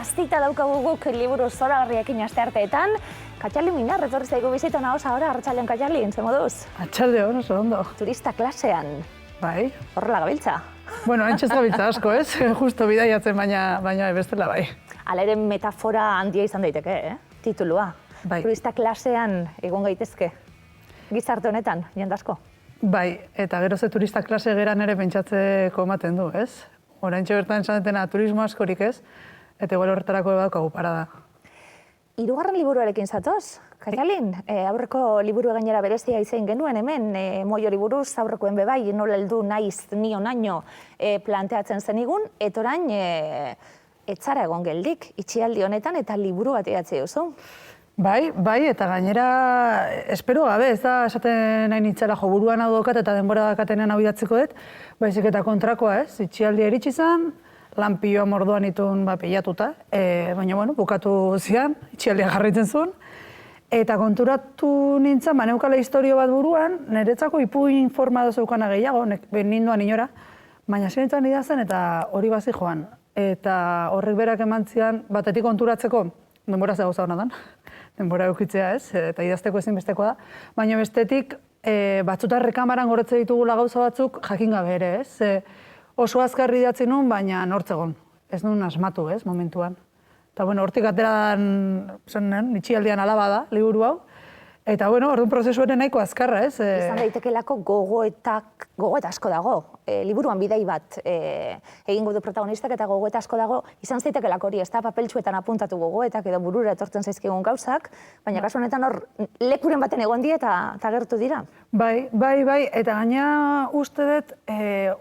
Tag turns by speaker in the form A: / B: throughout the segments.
A: Azteita daukagu guk liburu zoragarriekin astearteetan. Katxali Minar, etorri zaigu bizitan hau ahora, arratsaldean Katxali, ze moduz?
B: Arratsaldeon, oso ondo.
A: Turista klasean.
B: Bai.
A: Horrela gabiltza.
B: Bueno, haintxe ez gabiltza asko, ez? Justo bidaiatzen, baina bestela bai.
A: Hala metafora handia izan daiteke, titulua.
B: Bai.
A: Turista klasean egon gaitezke. Gizarte honetan, jende asko.
B: Bai, eta gero ze turista klase geran ere pentsatzeko ematen du, ez? Oraintxe bertan esan dutena turismo askorik ez, eta igual horretarako badaukagu parada.
A: Hirugarren liburuarekin zatoz, Katxalin, aurreko liburu gainera berezia izan genuen hemen, Moiori buruz, aurrekoen bebai, nola heldu naiz ni onaino planteatzen zenigun, eta orain etzara egon geldik, itxialdi honetan eta liburu bat idatzi duzu.
B: Bai, eta gainera, espero gabe, ez da esaten nahi nitzela jo buruan hau daukat eta denbora dakatenean hau idatziko dut, baizik eta kontrakoa ez, itxialdia iritsi zen, lan piloa mordoan itun pilatuta, baina bueno, bukatu zian, itxialdia jarraitzen zuen, eta konturatu nintzen, neukala historio bat buruan, niretzako ipuin formado zeukana gehiago, ninduan inora, baina zen idazten eta hori bazi joan. Eta horrek berak eman zian, batetik konturatzeko, denbora ze gauza hona dan, denbora eukitzea ez, eta idazteko ezinbestekoa da, baina bestetik batzuta errekamaran gorotze ditugula gauza batzuk jakin gabe ere ez, oso azkarri idatzi nun, baina nortzegon, ez nun asmatu ez, momentuan. Eta bueno, hortik ateradan, itxialdian alaba da, liburu hau, eta bueno, orduan prozesu ere nahiko azkarra ez.
A: Izan daitekelako gogoeta asko dago. Liburuan bidai bat egingo du protagonistak eta gogoeta asko dago. Izan zaitekelako hori, ez da papeltxuetan apuntatu gogoetak edo burura etortzen zaizkigun gauzak, baina kasu honetan hor lekuren baten egon die eta gertu dira.
B: Bai, eta gaina uste dut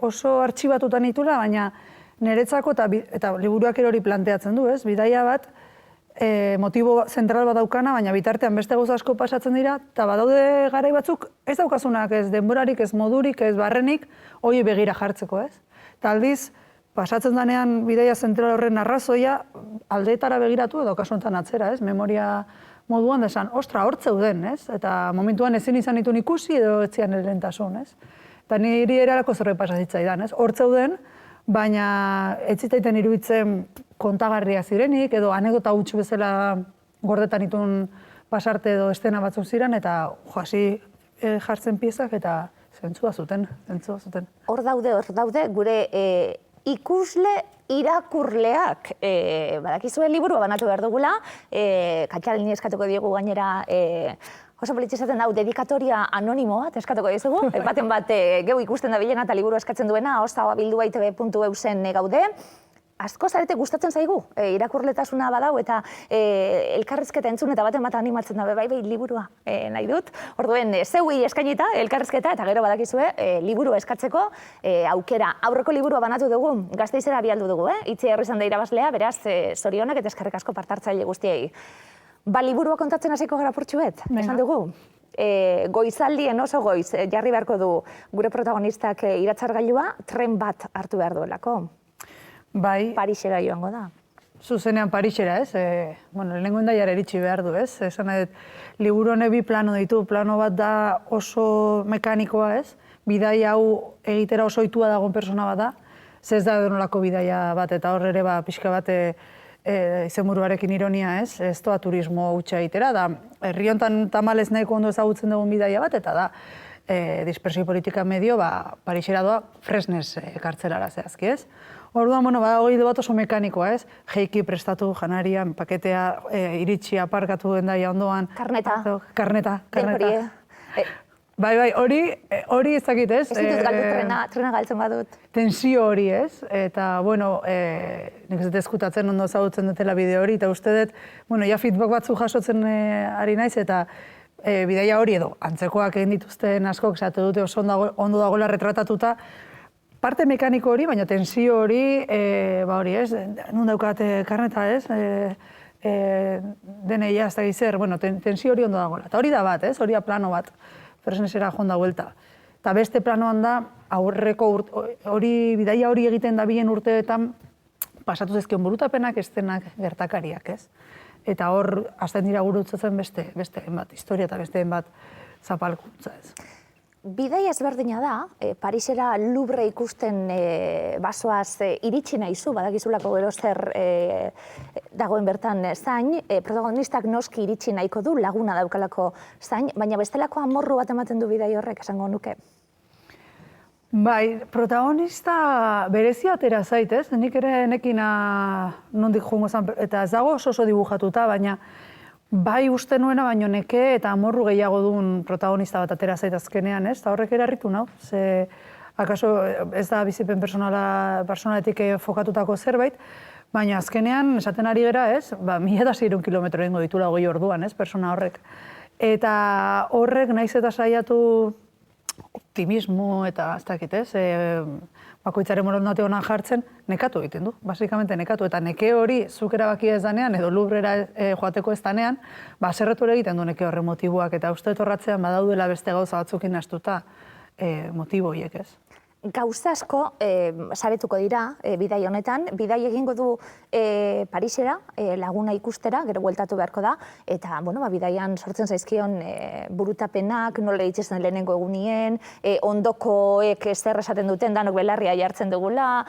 B: oso artxibatutan itula, baina niretzako eta liburuak hori planteatzen du, ez? Bidaia bat, motibo zentral bat daukana, baina bitartean beste gauza asko pasatzen dira, eta badaude garai batzuk ez daukasunak, ez denborarik, ez modurik, ez barrenik, hori begira jartzeko, ez? Eta aldiz, pasatzen danean bidaia zentral horren arrazoia, aldeetara begiratu edo kasu honetan atzera, ez? Memoria moduan desan, ostra, hor zeuden, ez? Eta momentuan ezin izan ditun ikusi edo etzian erentasun, ez? Eta niri eralako zerbait pasazitzaidan, ez? Hor zeuden, baina ez zitaiten iruditzen kontagarria zirenik, edo anekdota huts bezala gordetan itun pasarte edo estena batzuk ziren, eta hasi jartzen piezak eta zentzua zuten.
A: Hor daude, gure ikusle irakurleak. Badakizue liburua banatu behar dugula, Katxalini eskatuko diogu gainera, oso politxe esaten dau, dedikatoria anonimo bat eskatuko dizugu, baten bat geu ikusten da bilena eta liburu eskatzen duena, ostaoa bildua itb.eusen gaude. Asko zarete gustatzen zaigu, irakurletasuna badau eta elkarrizketa entzun eta baten bat animatzen da, bai, liburua nahi dut. Orduen, zeui eskainita, elkarrizketa eta gero badakizue, liburu eskatzeko aukera. Aurreko liburua banatu dugu, Gasteizera bialdu dugu, Itzi Herrizan da irabazlea, beraz, zorionak eta eskerrik asko partartzaile guztiei. Ba, liburua kontatzen hasiko gara purtsuet, esan dugu. Goizaldien oso goiz, jarri beharko du gure protagonistak iratzargailua, tren bat hartu behar duelako.
B: Bai.
A: Parisera joango da.
B: Zuzenean Parisera, ez? Lehenengo endaiara iritsi behar du, ez? Esan nahi, liburu honek bi plano ditu. Plano bat da oso mekanikoa, ez? Bidaia hau egitera oso ohitua dagoen persona bat da. Ez da nolako bidaia bat, eta hor ere pixka bat izenburuarekin ironia, ez? Ez doa turismo hutsa egitera, da herri honetan tamalez nahiko ondo ezagutzen dugun bidaia bat, eta da dispersio politika medio, Parisera doa Fresnes kartzelara zehazki, ez? Orduan, hori bat oso mekanikoa, ez? Jeiki prestatu, janarian, paketea, iritsi, aparkatu endaia ondoan. Karneta. Bai, hori ezakit, ez?
A: Ez ditut galdu trena galtzen badut.
B: Tensio hori, ez? Eta, nik ez dut eskutatzen ondo ezagutzen dutela bideo hori, eta uste dut, ja feedback batzu jasotzen ari naiz, eta bidaia hori edo, antzekoak egin dituzten askok, esate dute oso ondo dagoela retratatuta, parte mekaniko hori, baina tensio hori, hori, ez? Nun daukat karneta, ez? Deneia, ez da gizer, tensio hori ondo dagoela. Eta hori da bat, ez? Hori da plano bat, Fresnesera joan da huelta. Eta beste planoan da, aurreko bidaia hori egiten da bilen urteetan, pasatu zezkion burutapenak, estenak gertakariak, ez? Eta hor, hasten dira gurutzatzen beste bat, historia eta beste bat zapalkuntza, ez?
A: Bidai ezberdina da, Parisera Louvre ikusten basoaz iritsi nahizu, badakizulako gero zer dagoen bertan zain, protagonistak noski iritsi nahiko du, laguna daukalako zain, baina bestelako amorru bat ematen du bidai horrek, esango nuke.
B: Bai, protagonista berezia atera zait, ez? Nik ere nekina nondik joango zen, eta ez dago oso dibujatuta, baina bai uste nuena, baino neke eta amorru gehiago duen protagonista bat atera zait azkenean, ez? Eta horrek erarritu nau, ze akaso ez da bizipen personaletik fokatutako zerbait, baina azkenean esaten ari gera, ez? 1.600 kilometro egingo ditula 20 orduan, ez? Persona horrek. Eta horrek naiz eta saiatu optimismo eta ez dakit, ez? Bakoitzaren borondate honan jartzen, nekatu egiten du, basikamente nekatu. Eta neke hori zuk erabakia ez danean, edo Louvrera joateko ez danean, zerretu egiten du neke horren motiboak, eta uste etorratzean badaudela beste gauza batzukin astuta motibo horiek, ez?
A: Gauza asko saretuko dira bidai honetan, bidai egingo du Parisera, laguna ikustera, gero bueltatu beharko da, eta bidaian sortzen zaizkion burutapenak, nola itxezen lehenengo egunien, ondokoek zer esaten duten, danok belarria jartzen dugula,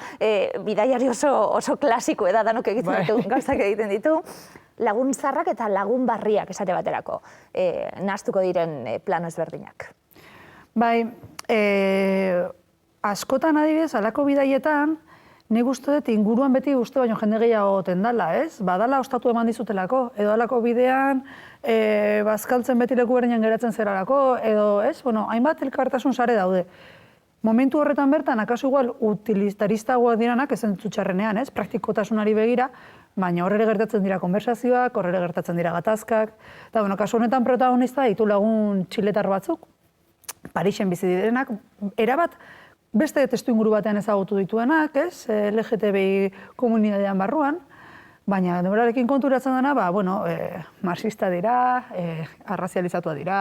A: bidaiari oso klasiko da, danok egiten ditu, gauzak egiten ditu. Lagun zarrak eta lagun barriak esate baterako, nahaztuko diren plano ezberdinak.
B: Bai, askotan adibidez, alako bidaietan, nik uste dut inguruan beti uste baino jende gehiago goten dala, ez? Badala ostatu eman dizutelako, edo alako bidean, bazkaltzen beti leku berdinan geratzen zerarako, edo, ez? Hainbat elkartasun sare daude. Momentu horretan bertan, akaso igual utilitaristagoak diranak, ezen txarrenean, ez? Praktikotasunari begira, baina horre gertatzen dira konversazioak, horre gertatzen dira gatazkak, eta, kasu honetan protagonista ditu lagun txiletar batzuk, Parisen bizi direnak, erabat, beste testu inguru batean ezagutu dituenak, ez? LGTBI komunitatean barruan, baina denborarekin konturatzen dena, marxista dira, arrazializatua dira,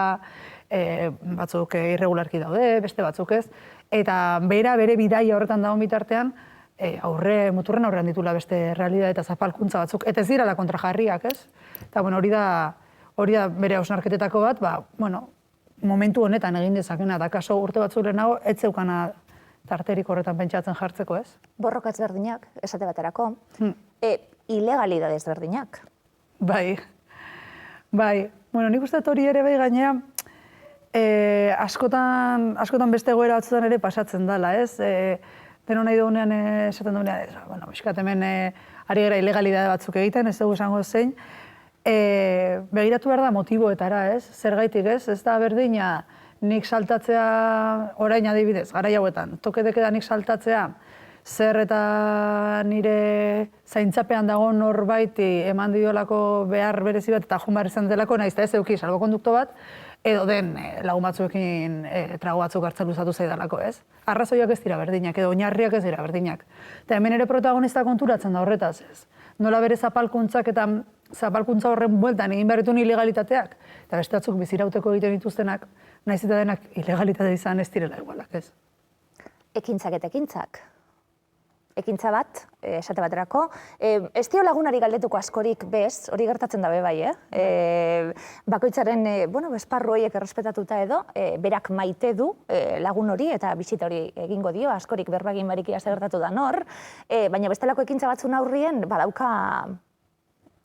B: batzuk irregularki daude, beste batzuk ez, eta bere bidaia horretan dagoen bitartean, muturren aurrean ditula beste realidade eta zapalkuntza batzuk, eta ez dirala kontrajarriak, ez? Eta hori da bere hausnarketetako bat, momentu honetan egin dezakena, eta kaso urte batzuk lehenago, ez zeukana tarterik horretan pentsatzen jartzeko, ez?
A: Borroka ezberdinak, esate baterako. Ilegalidade ezberdinak.
B: Bai. Nik uste hori ere bai gainea, askotan beste egoera batzutan ere pasatzen dela, ez? Deno nahi dugunean esaten dugunean, biskat hemen ari gara ilegalidade batzuk egiten, ez dugu esango zein, begiratu behar da motiboetara, ez? Zergaitik, ez? Ez da berdina nik saltatzea orain adibidez, garai hauetan, tokedeke da nik saltatzea, zer eta nire zaintzapean dago norbaiti eman diolako behar berezi bat eta joan behar izan delako, nahiz eta ez euki salbokondukto bat, edo den lagun batzuekin trago batzuk hartzen luzatu zaidalako, ez? Arrazoiak ez dira berdinak, edo oinarriak ez dira berdinak. Eta hemen ere protagonista konturatzen da horretaz, ez? Nola bere zapalkuntzak eta zapalkuntza horren bueltan egin behar dituen ilegalitateak, eta beste batzuk bizirauteko egiten dituztenak, nahiz eta denak ilegalitate izan ez direla igualak, ez?
A: Ekintzak eta ekintzak. Ekintza bat, esate baterako. Ez dio lagunari galdetuko askorik bez, hori gertatzen dabe bai, Bakoitzaren, esparru horiek errespetatuta edo, berak maite du lagun hori eta bisita hori egingo dio, askorik berbagin bariki ase gertatu da nor, baina bestelako ekintza batzun aurrien, badauka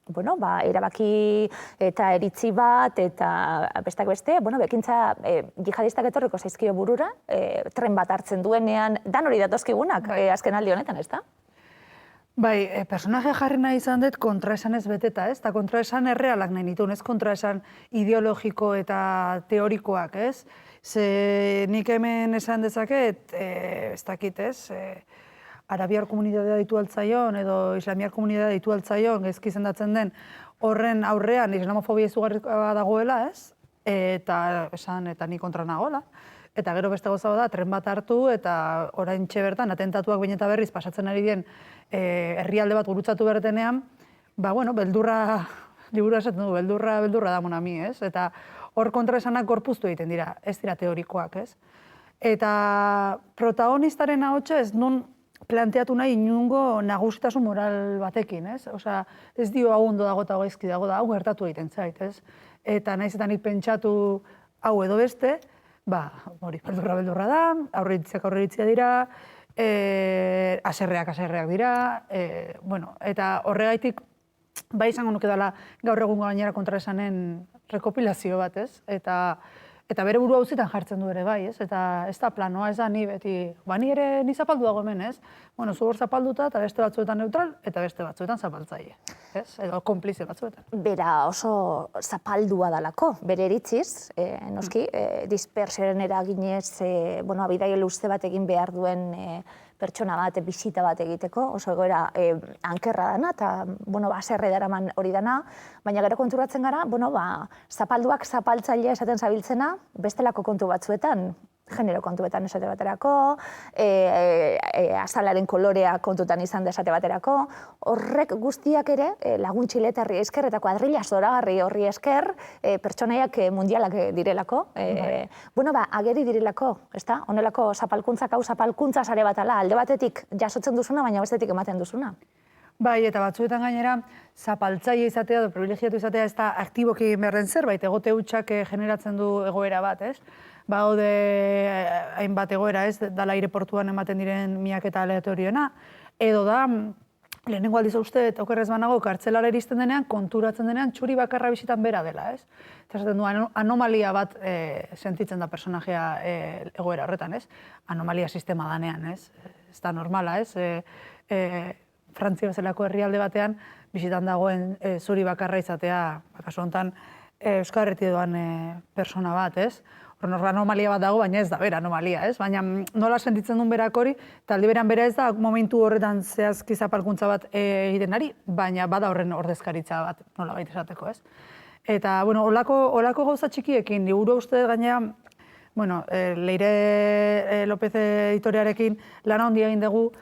A: erabaki eta eritzi bat, eta bestak beste, ekintza jihadistak etorriko zaizkio burura, tren bat hartzen duenean, dan hori datozkigunak azken aldi honetan, ez da?
B: Bai, personaje jarri nahi izan dut kontraesan ez beteta, ez? Eta kontraesan errealak nahi nituen, ez kontraesan ideologiko eta teorikoak, ez? Ze nik hemen esan dezaket, ez dakit, ez? Arabiar komunitatea ditu altzaion edo islamiar komunitatea ditu altzaion, gezki izendatzen den horren aurrean islamofobia izugarrikoa dagoela, ez? Eta esan, eta ni kontra nagoela. Eta gero beste gauza da, tren bat hartu eta oraintxe bertan atentatuak behin eta berriz pasatzen ari dien herrialde bat gurutzatu bertenean, beldurra, liburu esaten du, beldurra da monami, ez? Eta hor kontraesanak gorpuztu egiten dira, ez dira teorikoak, ez? Eta protagonistaren ahotsa ez nun planteatu nahi inungo nagusitasun moral batekin, ez? Osea, ez dio hau ondo dago eta gaizki dago da, hau gertatu egiten zait, ez? Eta nahiz eta nik pentsatu hau edo beste, hori, beldurra da, aurreritziak dira, aserreak dira, eta horregaitik, izango nuke dela gaur egungo gainera kontraesanen rekopilazio bat, ez? Eta bere burua auzitan jartzen du ere bai, ez? Eta ez da planoa, ez da ni beti, ni zapaldu dago hemen, ez? Zu hor zapalduta eta beste batzuetan neutral eta beste batzuetan zapaltzaile, ez? Edo konplize batzuetan.
A: Bera oso zapaldua dalako, bere iritziz, noski, dispersioaren eraginez, bidaia luze bat egin behar duen pertsona bat, bisita bat egiteko, oso egoera ankerra dana, eta, baserre daraman hori dana, baina gero konturatzen gara, zapalduak zapaltzailea esaten zabiltzena, bestelako kontu batzuetan, genero kontuetan esate baterako, azalaren kolorea kontutan izan da esate baterako, horrek guztiak ere lagun txiletarri esker eta kuadrilla zoragarri horri esker pertsonaiak mundialak direlako, ageri direlako, ezta? Honelako zapalkuntzak hau zapalkuntza sare bat ala, alde batetik jasotzen duzuna, baina bestetik ematen duzuna.
B: Bai, eta batzuetan gainera, zapaltzaile izatea edo privilegiatu izatea ez da aktiboki egin behar den zerbait, egote hutsak generatzen du egoera bat, ez? Haude hainbat egoera, ez, dala aireportuan ematen diren miaketa aleatorioena, edo da, lehenengo aldiz uste, okerrez banago, kartzelara iristen denean, konturatzen denean, txuri bakarra bizitan bera dela, ez? Eta esaten du, anomalia bat sentitzen da personajea egoera horretan, ez? Anomalia sistema danean, ez? Ez da normala, ez? Frantzia bezalako herrialde batean, bizitan dagoen zuri bakarra izatea, kasu honetan, Euskal Herritik doan persona bat, ez? Horren anomalia bat dago, baina ez da bera anomalia, ez? Baina nola sentitzen duen berak hori, eta aldi beran bera ez da momentu horretan zehazki zapalkuntza bat egiten ari, baina bada horren ordezkaritza bat nola baita esateko, ez? Eta, holako gauza txikiekin, liburu uste gainera, Leire López editorearekin lana handia egin dugu,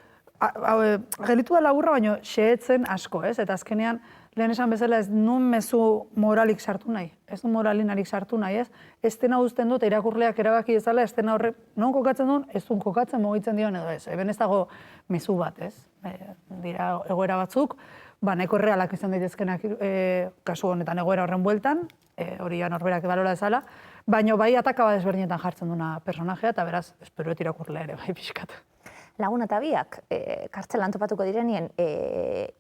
B: gelitu da laburra, baina xehetzen asko, ez? Eta azkenean, lehen esan bezala ez nun mezu moralik sartu nahi, ez nun moralinarik sartu nahi, ez? Estena uzten dut, irakurleak erabaki ezala, estena horre, non kokatzen duen, ez duen kokatzen mugitzen dion edo ez. Eben ez dago mezu bat, ez? Dira egoera batzuk, nahiko errealak izan daitezkenak kasu honetan egoera horren bueltan, hori norberak balora ezala, baina bai ataka bat ezberdinetan jartzen duna personajea, eta beraz, espero irakurlea ere bai pixkat.
A: Lagun eta biak, kartzelan topatuko direnien,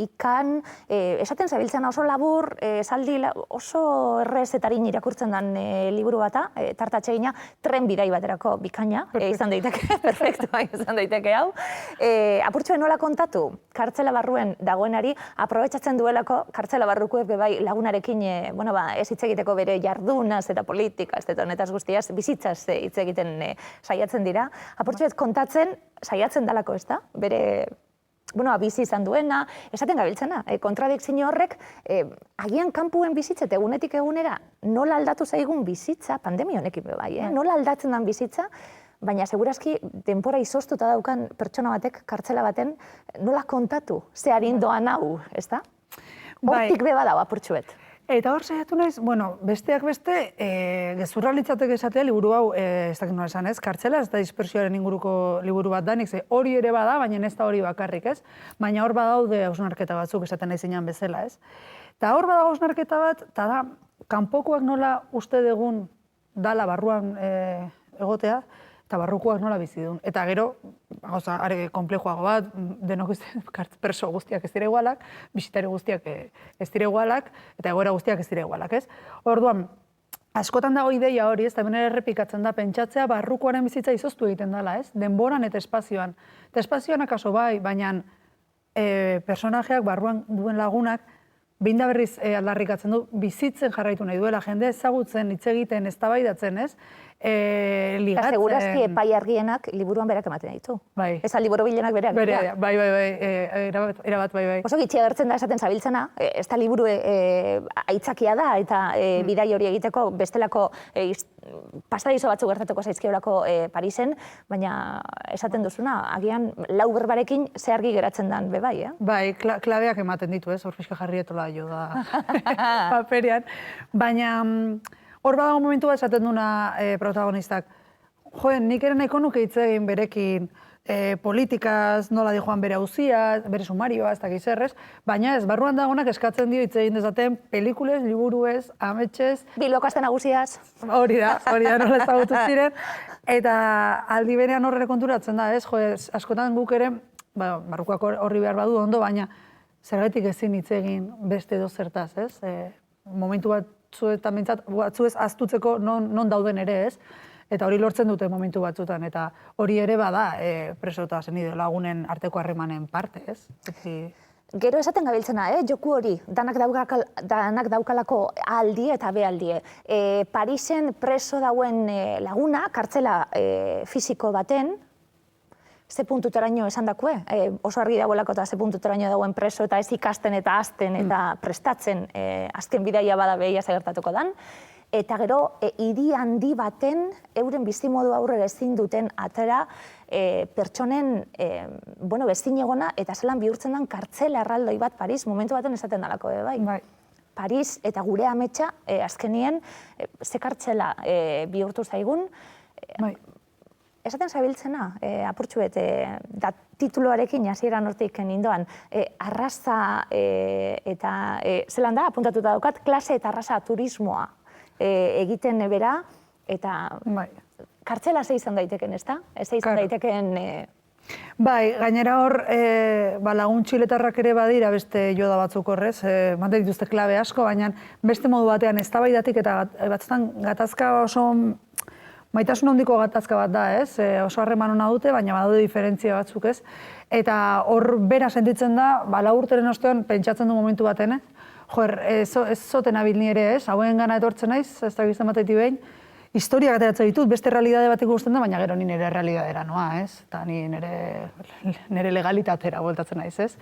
A: ikan, esaten zabiltzen oso labur, esaldi oso errez eta harin irakurtzen den liburu bata, tartatxegina, tren bidai baterako bikaina, izan daiteke, perfektua izan daiteke hau. Apurtxoen nola kontatu, kartzela barruen dagoenari, aprobetxatzen duelako kartzela barrukoek bai lagunarekin, ez hitz egiteko bere jardunaz eta politikaz, eta honetaz guztiaz, bizitzaz hitz egiten saiatzen dira. Apurtxoet kontatzen, saiatzen dalako, ez da? Bere, bizi izan duena, esaten gabiltzena, kontradikzio horrek, agian kanpuen bizitza, egunetik egunera, nola aldatu zaigun bizitza, pandemia honekin bai, nola aldatzen den bizitza, baina segurazki denbora izoztuta daukan pertsona batek, kartzela baten, nola kontatu, ze arindoan hau, ez da? Hortik beba dago apurtxuet.
B: Eta hor saiatu naiz, besteak beste, gezurra litzateke esatea liburu hau, ez dakit nola esan ez, kartzela, ez da dispersioaren inguruko liburu bat danik, ze hori ere bada, baina ez da hori bakarrik, ez? Baina hor badaude hausnarketa batzuk esaten nahi zinean bezala, ez? Eta hor bada hausnarketa bat, eta da, kanpokoak nola uste dugun dala barruan egotea, eta barrukoak nola bizi duen. Eta gero, gauza, are konplejoago bat, denok perso guztiak ez dira igualak, bisitari guztiak ez dira igualak, eta egoera guztiak ez dira igualak, ez? Orduan, askotan dago ideia hori, ez da hemen errepikatzen da, pentsatzea barrukoaren bizitza izoztu egiten dela, ez? Denboran eta espazioan. Eta espazioan akaso bai, baina personajeak barruan duen lagunak, behin da berriz aldarrikatzen du, bizitzen jarraitu nahi duela, jende ezagutzen, hitz egiten, eztabaidatzen, ez? Ligatzen.
A: Segurazki epai argienak liburuan berak ematen ditu.
B: Bai.
A: Ez liburu bilenak berak.
B: Bai, erabat, bai.
A: Oso gitxi agertzen da esaten zabiltzena, ez da liburu aitzakia da, eta bidai hori egiteko bestelako pasadizo batzuk gertatuko zaizkiolako Parisen, baina esaten duzuna, agian lau berbarekin ze argi geratzen den bebai, eh?
B: Bai, klabeak ematen ditu, ez? Hor pixka jarrietola jo da paperean. Baina hor badago momentu bat esaten duna protagonistak. Joen, nik ere nahiko nuke hitz egin berekin, politikaz nola dijoan bere auzia, bere sumarioa, ez dakiz errez, baina ez, barruan dagoenak eskatzen dio hitz egin dezaten pelikulez, liburuez, ametxez.
A: Bilboko aste nagusiaz.
B: Hori da nola ezagutu ziren. Eta aldi berean horre konturatzen da, ez, askotan guk ere, barrukoak horri behar badu ondo, baina zergatik ezin hitz egin beste edo zertaz, ez? Momentu batzuetan bintzat, batzuez aztutzeko non dauden ere, ez? Eta hori lortzen dute momentu batzutan, eta hori ere bada presota zen lagunen arteko harremanen parte, ez?
A: Gero esaten gabiltzena, joku hori, danak daukalako aldi eta bealdie. Parisen preso dauen laguna, kartzela fisiko baten, ze puntuteraino esan dakue, oso argi dagoelako eta ze puntuteraino dagoen preso eta ez ikasten eta azten eta prestatzen azken bidaia bada behia gertatuko dan. Eta gero, hiri handi baten, euren bizimodu aurrera ezin duten atera pertsonen bezin egona eta zelan bihurtzen den kartzela erraldoi bat Paris, momentu baten esaten dalako, bai. Paris eta gure ametsa azkenien ze kartzela bihurtu zaigun. Esaten zabiltzena, apurtxuet, da tituloarekin hasieran hortik nindoan, arraza eta, zelan da, apuntatuta daukat, klase eta arraza turismoa egiten bera, eta kartzela ze izan daiteken, ez da? Ze izan daiteken...
B: Bai, gainera hor, lagun txiletarrak ere badira beste joda batzuk horrez, manten dituzte klabe asko, baina beste modu batean eztabaidatik eta batzutan gatazka oso maitasun handiko gatazka bat da, ez? Oso harreman ona dute, baina badaude diferentzia batzuk, ez? Eta hor bera sentitzen da, lau urteren ostean pentsatzen du momentu baten, joer, ez zoten abil ni ere, ez? Hauen gana etortzen naiz, ez da gizten batetik behin, historiak ateratzen ditut, beste realidade bat ikusten da, baina gero ni nire realidadera noa, ez? Eta ni nire legalitatera bueltatzen naiz, ez?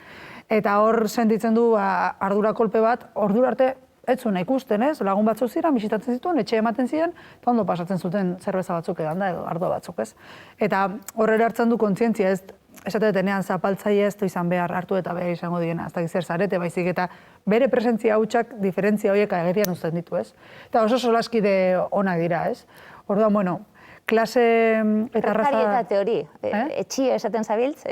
B: Eta hor sentitzen du ardura kolpe bat, ordura arte ez zuen ikusten, ez? Lagun batzuk ziren, bisitatzen zituen, etxe ematen ziren, eta ondo pasatzen zuten zerbeza batzuk edan da, edo ardo batzuk, ez? Eta horrela hartzen du kontzientzia, ez? Esatetenean zapaltzaile ez du izan behar hartu eta behar izango diena, ez da zer zarete, baizik eta bere presentzia hutsak diferentzia horiek agerian uzten ditu, ez? Eta oso solaskide onak dira, ez? Orduan, bueno, klase eta arraza...
A: Prekarietate hori, etxie esaten zabiltz,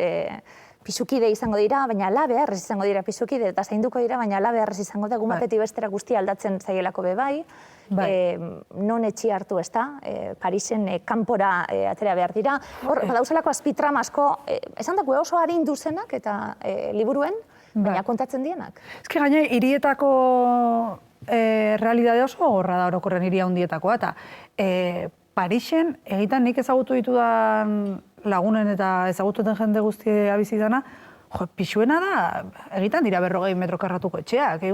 A: pisukide izango dira, baina ala beharrez izango dira pisukide, eta zainduko dira, baina ala beharrez izango da, gumatetik bestera guztia aldatzen zaielako bebai, non etxi hartu ez da, Parisen kanpora atera behar dira. Hor, dauzalako azpitrama asko, esan dago oso harindu zenak eta liburuen, baina kontatzen dienak.
B: Ez ki gaine, hirietako realidade oso horra da orokorren hiria handietakoa, eta Parisen egitan nik ezagutu ditudan lagunen eta ezagututen jende guztia bizitana, pixuena da, egitan dira 40 metro karratuko etxeak,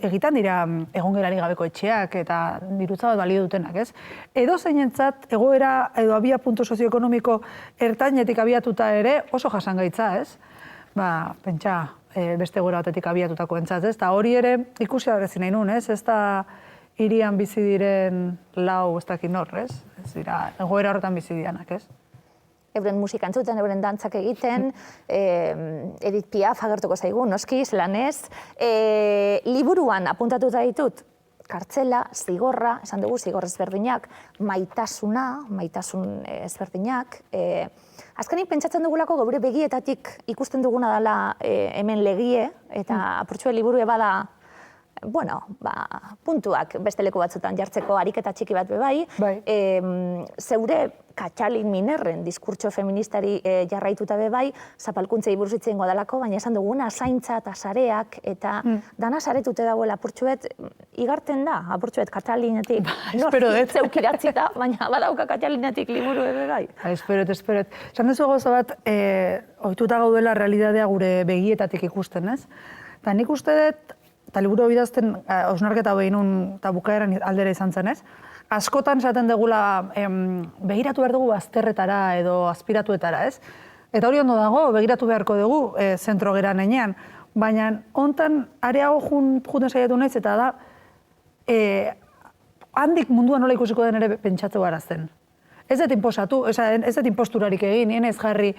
B: egitan dira egongelari gabeko etxeak eta dirutza bat balio dutenak, ez? Edo zeinentzat, egoera edo abia puntu sozioekonomiko ertainetik abiatuta ere oso jasangaitza, ez? Pentsa, beste egoera batetik abiatutako entzat, ez? Eta hori ere ikusi agarrezin nahi nun, ez? Ez da hirian bizi diren lau ez dakin hor, ez? Ez dira, egoera horretan bizi dianak, ez?
A: Euren musika entzuten, euren dantzak egiten, Edith Piaf agertuko zaigu, noski, zelan ez. Liburuan apuntatuta ditut, kartzela, zigorra, esan dugu zigor ezberdinak, maitasun ezberdinak. Azkenik pentsatzen dugulako gure begietatik ikusten duguna dela hemen legie, eta apurtxue liburue bada, puntuak beste leku batzutan jartzeko ariketa txiki bat bebai. Zeure Katxalin Minerren diskurtso feministari jarraituta bebai, zapalkuntzei buruz hitz egingo dalako, baina esan duguna zaintza eta sareak, eta dana saretute dagoela apurtxuet, igarten da, apurtxuet Katxalinetik, zeukiratzita, baina badauka Katxalinetik liburu bebai.
B: Esperot. Esan duzu gauza bat, ohituta gaudela realidadea gure begietatik ikusten, ez? Eta nik uste dut, eta liburu bidazten, osnarketa behinun eta bukaeran aldera izan zen, ez? Askotan esaten dugula begiratu behar dugu azterretara edo azpiratuetara, ez? Eta hori ondo dago, begiratu beharko dugu zentro geran enean, baina hontan areago juten saiatu naiz eta da handik mundua nola ikusiko den ere pentsatu garazten. Ez dut inposatu, ez dut imposturarik egin, nien ez jarri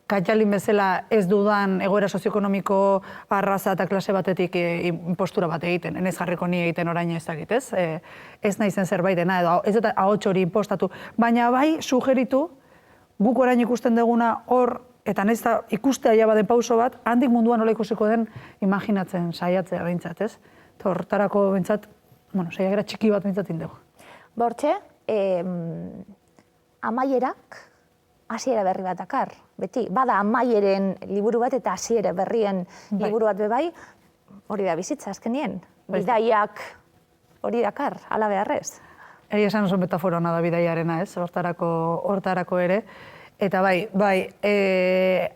B: Katxalin bezala ez dudan egoera sozioekonomiko arraza eta klase batetik impostura bat egiten, ez jarriko ni egiten orain ez dakit, ez? Ez nahi zen zerbaitena, edo ez dut ahots hori impostatu, baina bai sugeritu guk orain ikusten duguna hor, eta nahiz eta ikustea ja baden pauso bat, handik munduan nola ikusiko den imaginatzen saiatzea behintzat, ez? Eta hortarako behintzat, saiakera txiki bat behintzat indegu.
A: Bortxe, amaierak hasiera berri bat dakar, beti. Bada amaieren liburu bat eta hasiera berrien liburu bat bebai, hori da bizitza azkenien. Bidaiak hori dakar, ala beharrez.
B: Eri esan oso metafora hona da bidaiarena, ez? Hortarako ere. Eta bai,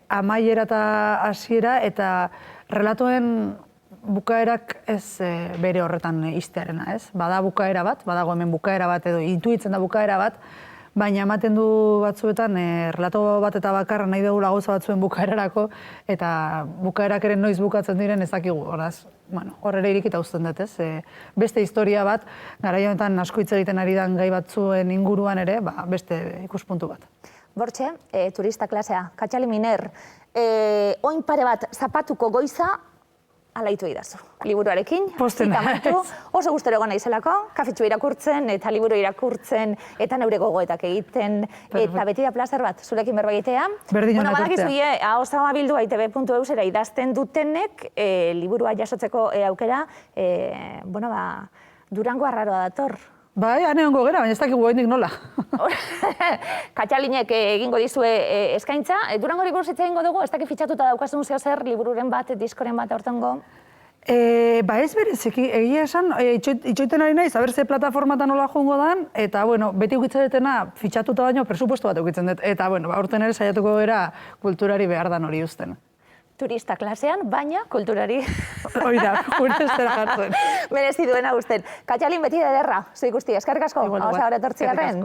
B: amaiera eta hasiera eta relatoen bukaerak ez bere horretan iztearena, ez? Bada bukaera bat, badago hemen bukaera bat edo intuitzen da bukaera bat, baina ematen du batzuetan relato bat eta bakarra nahi dugula gauza batzuen bukaerarako eta bukaerak ere noiz bukatzen diren ez dakigu, horaz. Hor ere irikita uzten dut, ez? Beste historia bat, garai honetan asko hitz egiten ari den gai batzuen inguruan ere, beste ikuspuntu bat.
A: Bortxe, turista klasea, Katxali Miner, oin pare bat zapatuko goiza alaitu idazu. Liburuarekin, oso gustero egon naizelako, kafetxu irakurtzen eta liburu irakurtzen eta neure gogoetak egiten eta beti da plazer bat, zurekin berbagitea.
B: Berdin honak urtea.
A: Badakizu, ahoza bildua itb.eusera idazten dutenek liburua jasotzeko aukera, Durango arraroa dator.
B: Bai, hane hongo gera, baina ez dakigu goendik nola.
A: Katxalinek egingo dizue eskaintza. Durango liburu zitza egingo dugu, ez dakit fitxatuta daukazun zeo zer, libururen bat, diskoren bat aurtengo?
B: Ez bereziki, egia esan, itxoiten ari naiz, aber ze plataformatan nola joango dan, eta, beti ukitzen dutena fitxatuta baino presupuesto bat ukitzen dut. Eta, aurten ere saiatuko gera kulturari behar dan hori uzten.
A: Turista klasean, baina kulturari.
B: Hori da, gure estera jartzen.
A: Merezi duena usten. Katxalin beti ederra, zu ikusti, eskerrik asko, hauza hori etortzi garren.